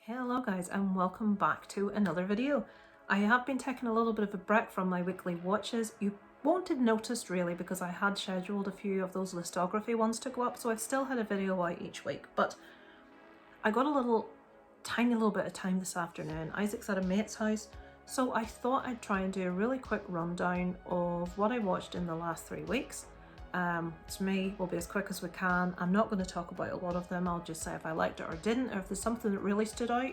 Hello guys and welcome back to another video. I have been taking a little bit of a break from my weekly watches. You won't have noticed really because I had scheduled a few of those listography ones to go up, so I've still had a video out each week, but I got a tiny little bit of time this afternoon. Isaac's at a mate's house, so I thought I'd try and do a really quick rundown of what I watched in the last 3 weeks. To me, we'll be as quick as we can. I'm not going to talk about a lot of them. I'll just say if I liked it or didn't, or if there's something that really stood out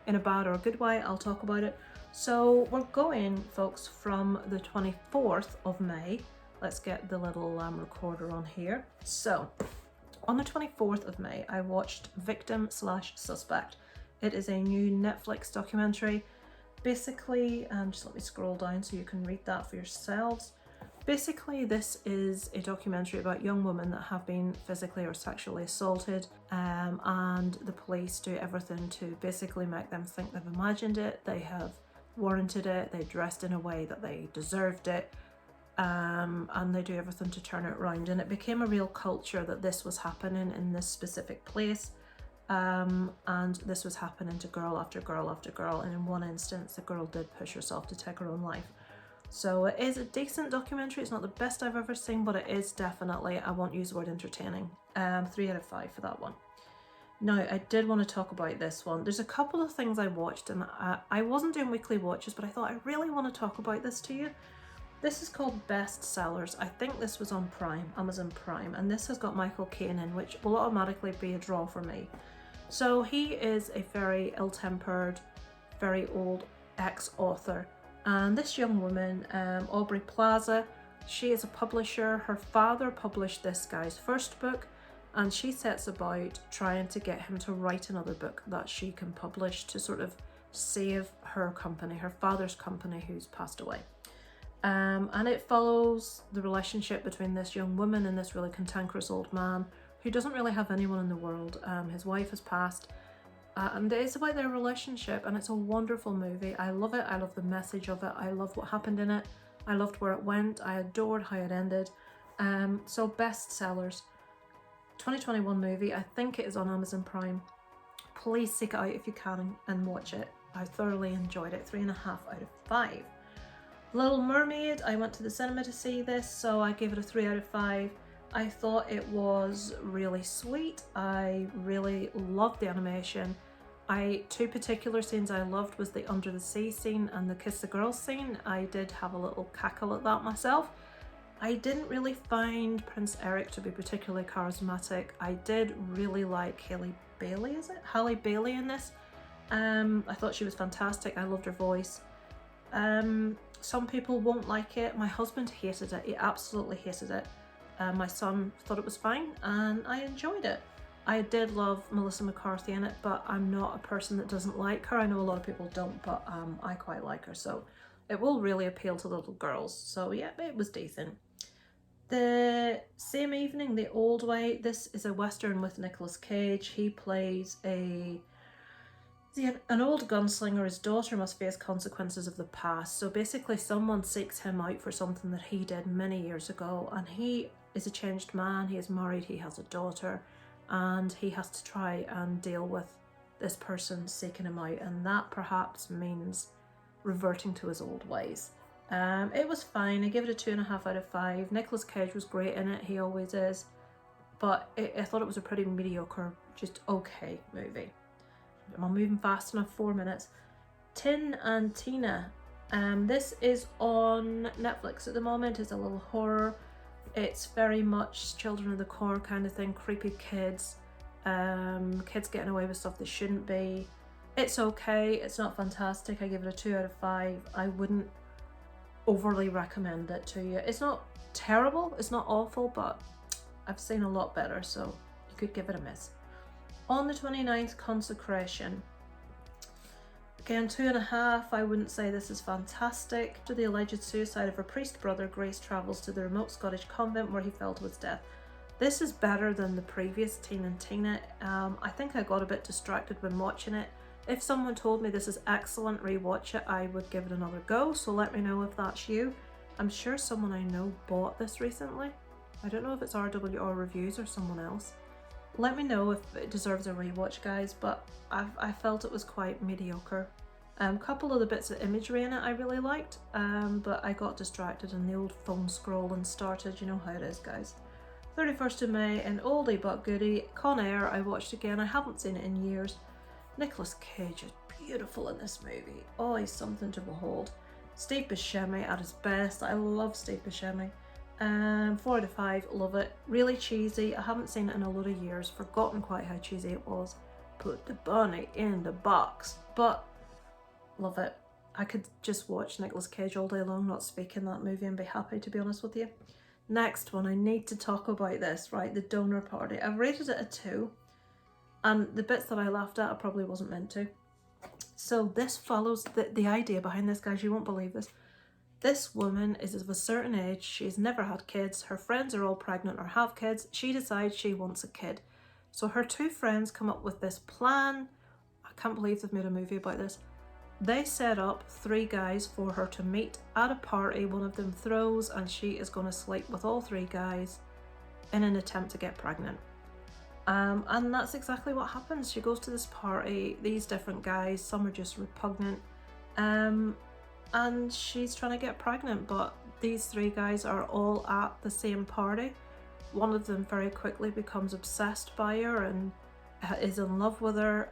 in a bad or a good way, I'll talk about it. So we're going, folks, from the 24th of May. Let's get the little recorder on here. So on the 24th of May, I watched Victim/Suspect. It is a new Netflix documentary. Basically, just let me scroll down so you can read that for yourselves. Basically, this is a documentary about young women that have been physically or sexually assaulted, and the police do everything to basically make them think they've imagined it, they have warranted it, they dressed in a way that they deserved it, and they do everything to turn it around. And it became a real culture that this was happening in this specific place, and this was happening to girl after girl after girl, and in one instance the girl did push herself to take her own life. So it is a decent documentary. It's not the best I've ever seen, but it is definitely, I won't use the word entertaining. 3 out of 5 for that one. Now, I did want to talk about this one. There's a couple of things I watched, and I wasn't doing weekly watches, but I thought I really want to talk about this to you. This is called Best Sellers. I think this was on Prime, Amazon Prime, and this has got Michael Caine in, which will automatically be a draw for me. So he is a very ill-tempered, very old ex-author. And this young woman, Aubrey Plaza, she is a publisher. Her father published this guy's first book, and she sets about trying to get him to write another book that she can publish to sort of save her company, her father's company, who's passed away. And it follows the relationship between this young woman and this really cantankerous old man who doesn't really have anyone in the world. His wife has passed. And it's about their relationship, and it's a wonderful movie. I love it. I love the message of it. I love what happened in it. I loved where it went. I adored how it ended. So Best Sellers, 2021 movie. I think it is on Amazon Prime. Please seek it out if you can and watch it. I thoroughly enjoyed it. 3.5 out of 5. Little Mermaid. I went to the cinema to see this, so I gave it a 3 out of 5. I thought it was really sweet. I really loved the animation. Two particular scenes I loved was the under the sea scene and the kiss the girl scene. I did have a little cackle at that myself. I didn't really find Prince Eric to be particularly charismatic. I did really like Halle Bailey in this. I thought she was fantastic. I loved her voice. Some people won't like it. My husband hated it. He absolutely hated it. My son thought it was fine, and I enjoyed it. I did love Melissa McCarthy in it, but I'm not a person that doesn't like her. I know a lot of people don't, but I quite like her, so it will really appeal to little girls. So yeah, it was decent. The same evening, The Old Way. This is a Western with Nicolas Cage. He plays an old gunslinger. His daughter must face consequences of the past. So basically someone seeks him out for something that he did many years ago, and he is a changed man. He is married, he has a daughter, and he has to try and deal with this person seeking him out, and that perhaps means reverting to his old ways. It was fine. I give it a 2.5 out of 5. Nicolas Cage was great in it, he always is, but I thought it was a pretty mediocre, just okay movie. Am I moving fast enough? 4 minutes. Tin and Tina. This is on Netflix at the moment. It's a little horror. It's very much Children of the Corn kind of thing. Creepy kids. Kids getting away with stuff they shouldn't be. It's okay. It's not fantastic. I give it a 2 out of 5. I wouldn't overly recommend it to you. It's not terrible. It's not awful, but I've seen a lot better, so you could give it a miss. On the 29th, Consecration. Again, 2.5. I wouldn't say this is fantastic. After the alleged suicide of her priest brother, Grace travels to the remote Scottish convent where he fell to his death. This is better than the previous Teen and Tina. I think I got a bit distracted when watching it. If someone told me this is excellent, rewatch it, I would give it another go, so let me know if that's you. I'm sure someone I know bought this recently. I don't know if it's RWR Reviews or someone else. Let me know if it deserves a rewatch, guys, but I felt it was quite mediocre. Couple of the bits of imagery in it I really liked, but I got distracted and the old phone scrolling started. You know how it is, guys. 31st of May, an oldie but goodie. Conair, I watched again. I haven't seen it in years. Nicolas Cage is beautiful in this movie. Oh, he's something to behold. Steve Buscemi at his best. I love Steve Buscemi. 4 out of 5, love it. Really cheesy. I haven't seen it in a lot of years. Forgotten quite how cheesy it was. Put the bunny in the box. But love it. I could just watch Nicolas Cage all day long, not speak in that movie, and be happy, to be honest with you. Next one, I need to talk about this, right? The Donor Party. I've rated it a 2, and the bits that I laughed at I probably wasn't meant to. So this follows the idea behind this, guys. You won't believe this. This woman is of a certain age. She's never had kids. Her friends are all pregnant or have kids. She decides she wants a kid. So her 2 friends come up with this plan. I can't believe they've made a movie about this. They set up 3 guys for her to meet at a party one of them throws, and she is going to sleep with all 3 guys in an attempt to get pregnant. And that's exactly what happens. She goes to this party, these different guys, some are just repugnant, and she's trying to get pregnant, but these 3 guys are all at the same party. One of them very quickly becomes obsessed by her and is in love with her.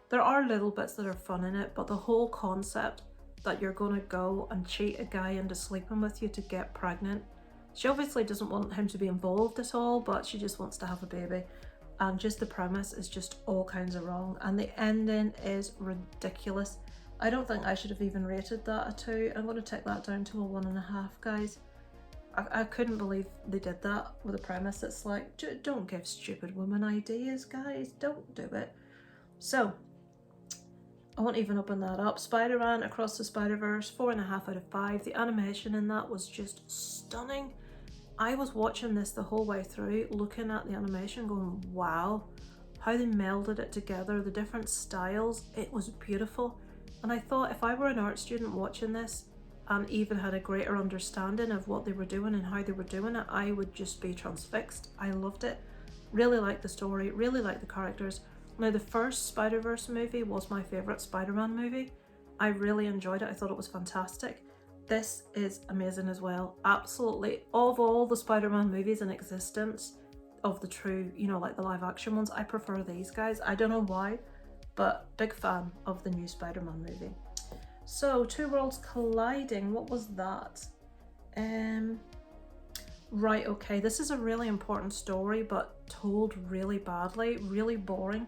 There are little bits that are fun in it, but the whole concept that you're going to go and cheat a guy into sleeping with you to get pregnant. She obviously doesn't want him to be involved at all, but she just wants to have a baby. And just the premise is just all kinds of wrong. And the ending is ridiculous. I don't think I should have even rated that a 2. I'm going to take that down to a 1.5, guys. I couldn't believe they did that with a premise. It's like, don't give stupid women ideas, guys. Don't do it. So, I won't even open that up. Spider-Man Across the Spider-Verse, 4.5 out of 5. The animation in that was just stunning. I was watching this the whole way through, looking at the animation going, wow, how they melded it together, the different styles, it was beautiful. And I thought if I were an art student watching this and even had a greater understanding of what they were doing and how they were doing it, I would just be transfixed. I loved it. Really liked the story, really liked the characters. Now, the first Spider-Verse movie was my favourite Spider-Man movie. I really enjoyed it. I thought it was fantastic. This is amazing as well. Absolutely. Of all the Spider-Man movies in existence, of the true, you know, like the live action ones, I prefer these guys. I don't know why, but big fan of the new Spider-Man movie. So, Two Worlds Colliding, what was that? Right, okay, this is a really important story, but told really badly, really boring.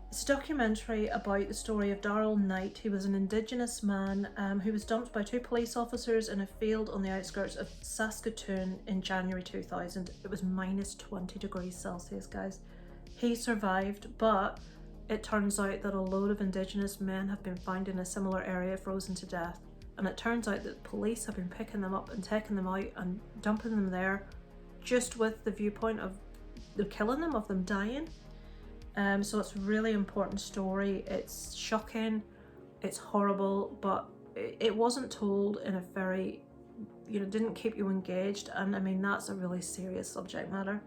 It's a documentary about the story of Darrell Knight, who was an Indigenous man who was dumped by 2 police officers in a field on the outskirts of Saskatoon in January 2000. It was minus 20 degrees Celsius, guys. He survived, but it turns out that a load of Indigenous men have been found in a similar area frozen to death. And it turns out that police have been picking them up and taking them out and dumping them there just with the viewpoint of the killing them, of them dying. So it's a really important story. It's shocking, it's horrible, but it wasn't told in a very, you know, didn't keep you engaged. And I mean, that's a really serious subject matter.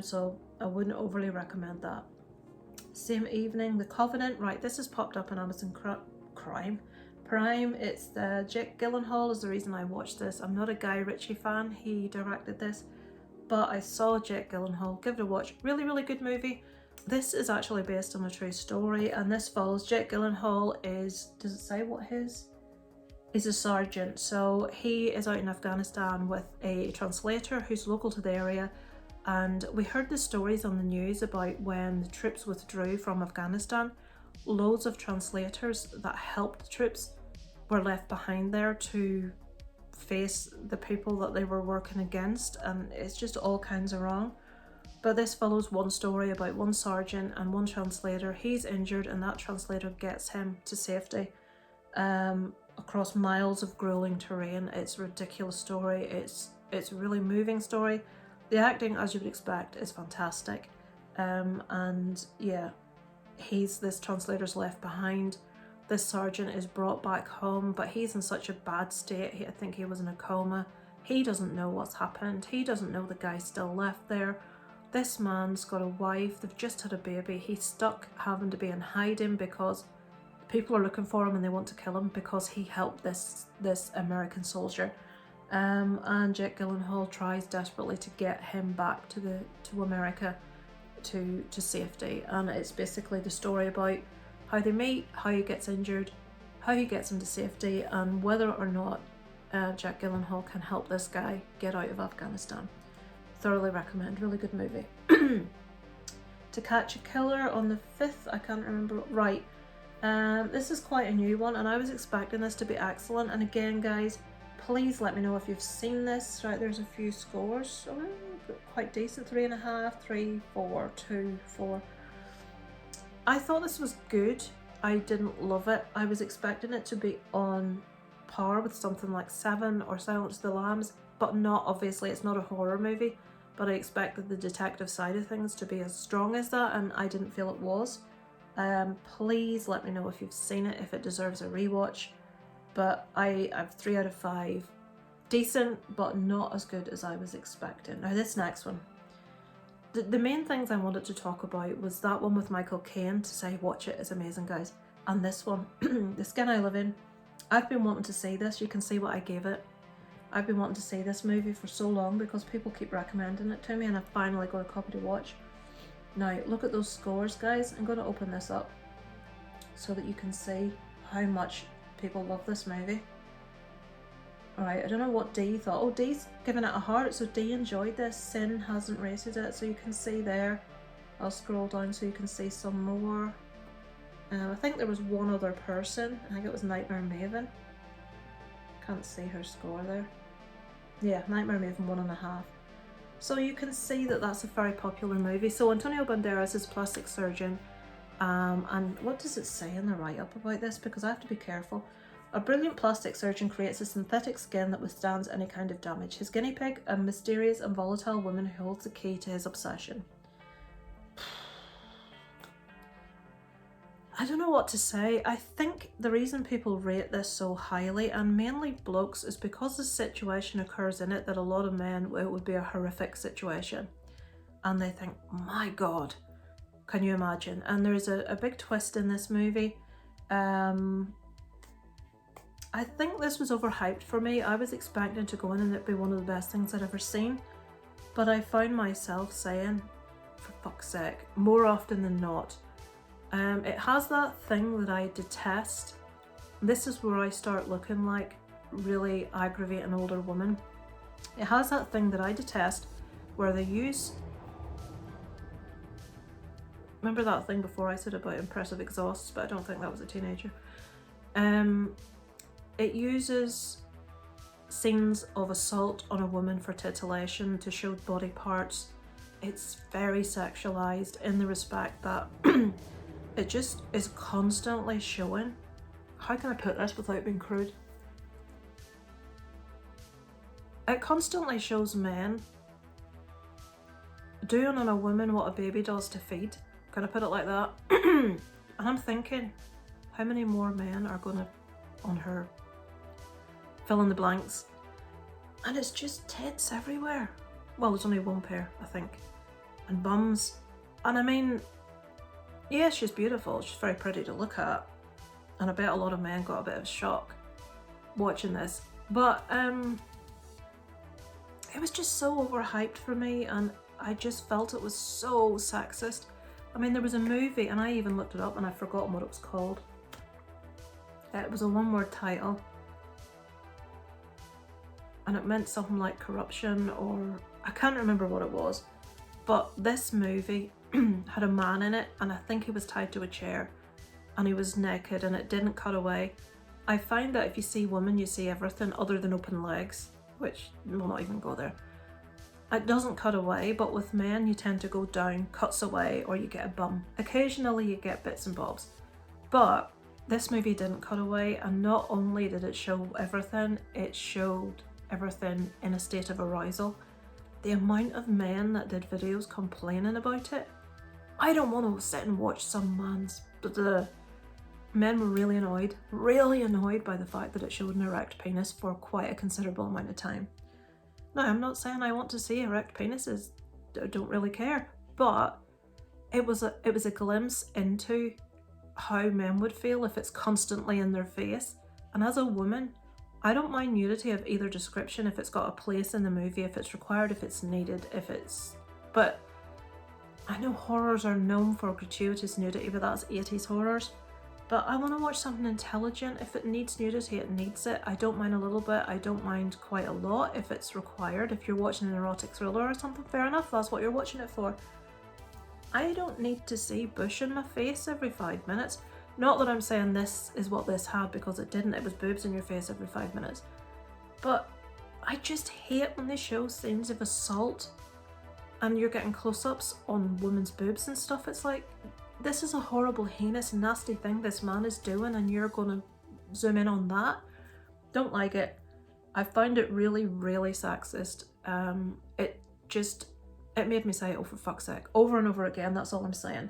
So I wouldn't overly recommend that. Same evening, The Covenant. Right, this has popped up on Amazon Prime. It's Jake Gyllenhaal is the reason I watched this. I'm not a Guy Ritchie fan. He directed this, but I saw Jake Gyllenhaal. Give it a watch. Really, really good movie. This is actually based on a true story, and this follows Jake Gyllenhaal does it say what his? Is a sergeant. So he is out in Afghanistan with a translator who's local to the area, and we heard the stories on the news about when the troops withdrew from Afghanistan. Loads of translators that helped the troops were left behind there to face the people that they were working against, and it's just all kinds of wrong. But this follows one story about one sergeant and one translator. He's injured and that translator gets him to safety across miles of grueling terrain. It's a ridiculous story. It's a really moving story. The acting, as you would expect, is fantastic. And yeah, this translator's left behind. This sergeant is brought back home, but he's in such a bad state. I think he was in a coma. He doesn't know what's happened. He doesn't know the guy's still left there. This man's got a wife, they've just had a baby, he's stuck having to be in hiding because people are looking for him and they want to kill him because he helped this American soldier. And Jake Gyllenhaal tries desperately to get him back to America to safety, and it's basically the story about how they meet, how he gets injured, how he gets him to safety, and whether or not Jake Gyllenhaal can help this guy get out of Afghanistan. Thoroughly recommend, really good movie. To Catch a Killer on the 5th, I can't remember, right. This is quite a new one and I was expecting this to be excellent, and again guys, please let me know if you've seen this. Right, there's a few scores, quite decent, 3.5, 3, 4, 2, 4. I thought this was good. I didn't love it. I was expecting it to be on par with something like Seven or Silence of the Lambs, but not, obviously it's not a horror movie, but I expected the detective side of things to be as strong as that, and I didn't feel it was. Please let me know if you've seen it, if it deserves a rewatch. But I have 3 out of 5. Decent, but not as good as I was expecting. Now this next one. The main things I wanted to talk about was that one with Michael Caine, to say watch it, it's amazing guys. And this one, The Skin I Live In. I've been wanting to see this, you can see what I gave it. I've been wanting to see this movie for so long because people keep recommending it to me, and I finally got a copy to watch. Now look at those scores guys. I'm going to open this up so that you can see how much people love this movie. Alright, I don't know what D thought. Oh, D's giving it a heart, so D enjoyed this. Sin hasn't rated it, so you can see there. I'll scroll down so you can see some more. I think there was one other person. I think it was Nightmare Maven. Can't see her score there. Yeah, Nightmare Maven 1.5. So you can see that that's a very popular movie. So Antonio Banderas is a plastic surgeon. And what does it say in the write-up about this? Because I have to be careful. A brilliant plastic surgeon creates a synthetic skin that withstands any kind of damage. His guinea pig, a mysterious and volatile woman who holds the key to his obsession. I don't know what to say. I think the reason people rate this so highly, and mainly blokes, is because the situation occurs in it that a lot of men, it would be a horrific situation. And they think, my God, can you imagine? And there's a big twist in this movie. I think this was overhyped for me. I was expecting to go in and it'd be one of the best things I'd ever seen. But I found myself saying, for fuck's sake, more often than not. It has that thing that I detest. This is where I start looking like really aggravating older woman. It has that thing that I detest where they use... Remember that thing before I said about impressive exhausts, but I don't think that was a teenager. It uses scenes of assault on a woman for titillation to show body parts. It's very sexualized in the respect that it just is constantly showing. How can I put this without being crude? It constantly shows men doing on a woman what a baby does to feed. Can I put it like that? And I'm thinking, how many more men are gonna, on her, fill in the blanks? And it's just tits everywhere. Well, there's only one pair, I think. And bums. And I mean, yeah, she's beautiful. She's very pretty to look at. And I bet a lot of men got a bit of shock watching this. But it was just so overhyped for me, and I just felt it was so sexist. I mean, there was a movie, and I even looked it up and I've forgotten what it was called. It was a one-word title. And it meant something like corruption, or I can't remember what it was. But this movie had a man in it, and I think he was tied to a chair and he was naked, and it didn't cut away. I find that if you see women, you see everything other than open legs, which we'll not even go there. It doesn't cut away, but with men you tend to go down, cuts away, or you get a bum. Occasionally you get bits and bobs. But this movie didn't cut away, and not only did it show everything, it showed everything in a state of arousal. The amount of men that did videos complaining about it, I don't want to sit and watch some man's... The men were really annoyed by the fact that it showed an erect penis for quite a considerable amount of time. Now, I'm not saying I want to see erect penises. don't really care. But it was a glimpse into how men would feel if it's constantly in their face. And as a woman, I don't mind nudity of either description if it's got a place in the movie, if it's required, if it's needed, but I know horrors are known for gratuitous nudity, but that's 80s horrors. But I want to watch something intelligent. If it needs nudity, it needs it. I don't mind a little bit. I don't mind quite a lot if it's required. If you're watching an erotic thriller or something, fair enough. That's what you're watching it for. I don't need to see bush in my face every 5 minutes. Not that I'm saying this is what this had, because it didn't. It was boobs in your face every 5 minutes. But I just hate when they show scenes of assault and you're getting close-ups on women's boobs and stuff. It's like, this is a horrible, heinous, nasty thing this man is doing, and you're going to zoom in on that. Don't like it. I found it really, really sexist. It made me say, oh, for fuck's sake, over and over again. That's all I'm saying.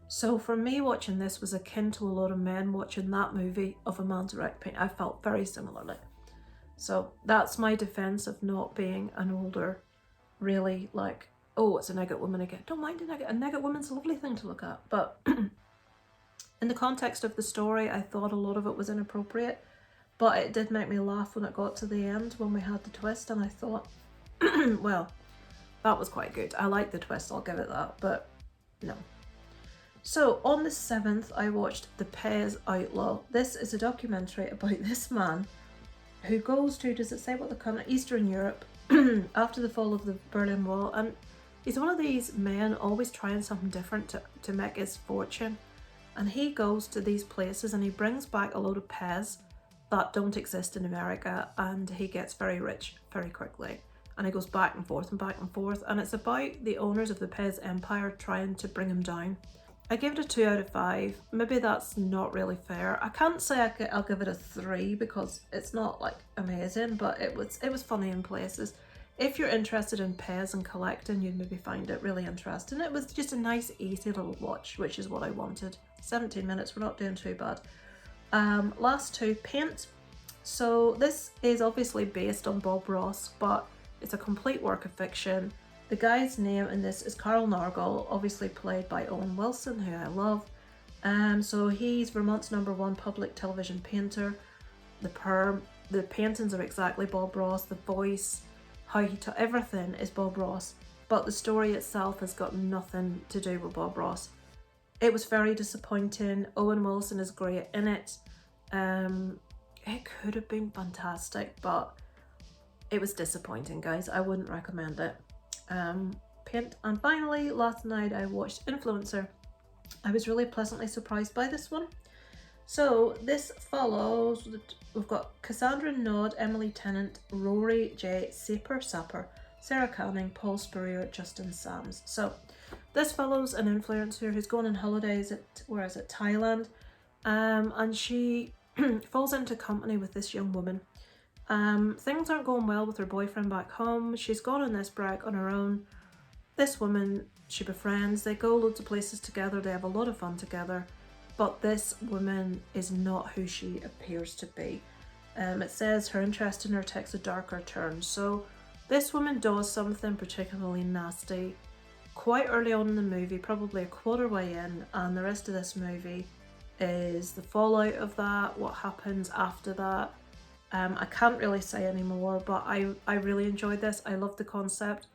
So for me, watching this was akin to a lot of men watching that movie of a man's erect pain. I felt very similarly. So that's my defense of not being an older, really like, oh, it's a nugget woman again. Don't mind a nugget. A nugget woman's a lovely thing to look at. But in the context of the story, I thought a lot of it was inappropriate. But it did make me laugh when it got to the end, when we had the twist. And I thought, well, that was quite good. I like the twist, I'll give it that. But no. So on the 7th, I watched The Pears Outlaw. This is a documentary about this man who goes to, does it say what the country? Eastern Europe, after the fall of the Berlin Wall. And he's one of these men always trying something different to make his fortune. And he goes to these places and he brings back a load of Pez that don't exist in America, and he gets very rich very quickly. And he goes back and forth and back and forth. And it's about the owners of the Pez empire trying to bring him down. I gave it a 2 out of 5. Maybe that's not really fair. I can't say I'll give it a 3 because it's not like amazing, but it was funny in places. If you're interested in Pez and collecting, you'd maybe find it really interesting. It was just a nice, easy little watch, which is what I wanted. 17 minutes, we're not doing too bad. Last two, Paint. So this is obviously based on Bob Ross, but it's a complete work of fiction. The guy's name in this is Carl Nargol, obviously played by Owen Wilson, who I love. So he's Vermont's #1 public television painter. The paintings are exactly Bob Ross. The voice, how he taught, everything is Bob Ross. But the story itself has got nothing to do with Bob Ross. It was very disappointing. Owen Wilson is great in it. It could have been fantastic, but it was disappointing, guys. I wouldn't recommend it. Paint. And finally, last night I watched Influencer. I was really pleasantly surprised by this one. So this follows, we've got Cassandra Nod, Emily Tennant, Rory J. Sapper, Sarah Canning, Paul Spurrier, Justin Sams. So this follows an influencer who's going on holidays at, where is it, Thailand, and she falls into company with this young woman. Things aren't going well with her boyfriend back home. She's gone on this break on her own. This woman she befriends, they go loads of places together, they have a lot of fun together, but this woman is not who she appears to be. It says her interest in her takes a darker turn. So this woman does something particularly nasty quite early on in the movie, probably a quarter way in, and the rest of this movie is the fallout of that, what happens after that. I can't really say anymore, but I really enjoyed this. I love the concept.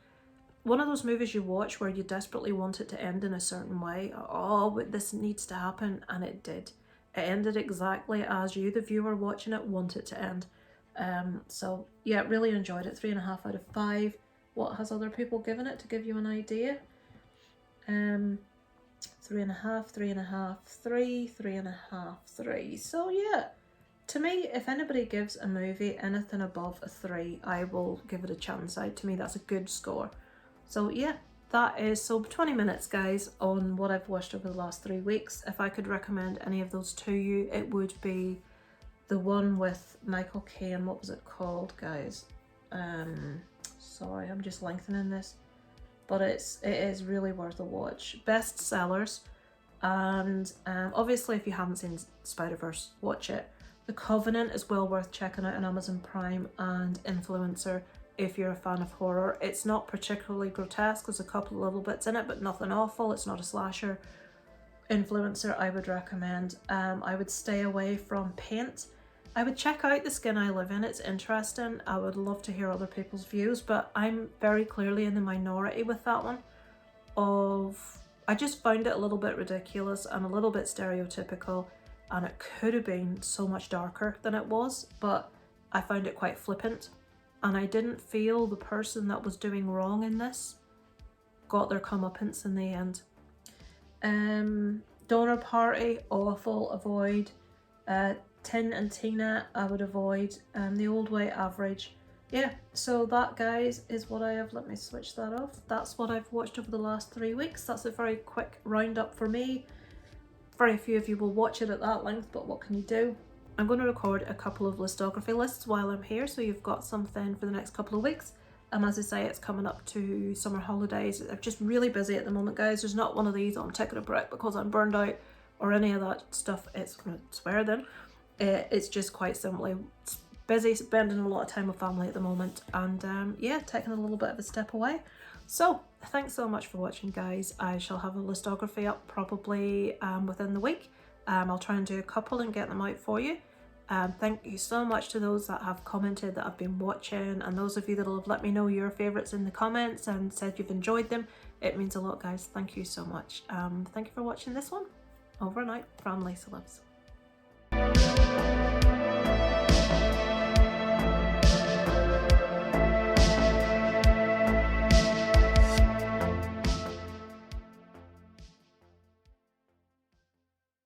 One of those movies you watch where you desperately want it to end in a certain way. Oh, but this needs to happen, and it did. It ended exactly as you, the viewer watching it, want it to end. So yeah, really enjoyed it. 3.5 out of 5. What has other people given it to give you an idea? 3.5, 3.5, 3, 3.5, 3. So yeah. To me, if anybody gives a movie anything above a 3, I will give it a chance out. To me, that's a good score. So yeah, that is, so 20 minutes, guys, on what I've watched over the last 3 weeks. If I could recommend any of those to you, it would be the one with Michael Caine. What was it called, guys? Sorry, I'm just lengthening this. But it is really worth a watch. Bestsellers. And obviously, if you haven't seen Spider-Verse, watch it. The Covenant is well worth checking out on Amazon Prime, and Influencer if you're a fan of horror. It's not particularly grotesque, there's a couple of little bits in it, but nothing awful. It's not a slasher influencer I would recommend. I would stay away from Paint. I would check out The Skin I Live In, it's interesting. I would love to hear other people's views, but I'm very clearly in the minority with that one. I just found it a little bit ridiculous and a little bit stereotypical, and it could have been so much darker than it was, but I found it quite flippant, and I didn't feel the person that was doing wrong in this got their comeuppance in the end. Donor Party, awful, avoid. Tin and Tina, I would avoid. The Old Way, average. Yeah, so that, guys, is what I have. Let me switch that off. That's what I've watched over the last 3 weeks. That's a very quick roundup for me. Very few of you will watch it at that length, but what can you do? I'm going to record a couple of listography lists while I'm here, so you've got something for the next couple of weeks. As I say, it's coming up to summer holidays. I'm just really busy at the moment, guys. There's not one of these, I'm taking a break because I'm burned out, or any of that stuff. It's going to swear then. It's just quite simply busy, spending a lot of time with family at the moment, and yeah, taking a little bit of a step away. So thanks so much for watching, guys. I shall have a listography up probably within the week. I'll try and do a couple and get them out for you. Thank you so much to those that have commented, that have been watching, and those of you that will have let me know your favourites in the comments and said you've enjoyed them. It means a lot, guys. Thank you so much. Thank you for watching this one. Over and out from Lisa Lives.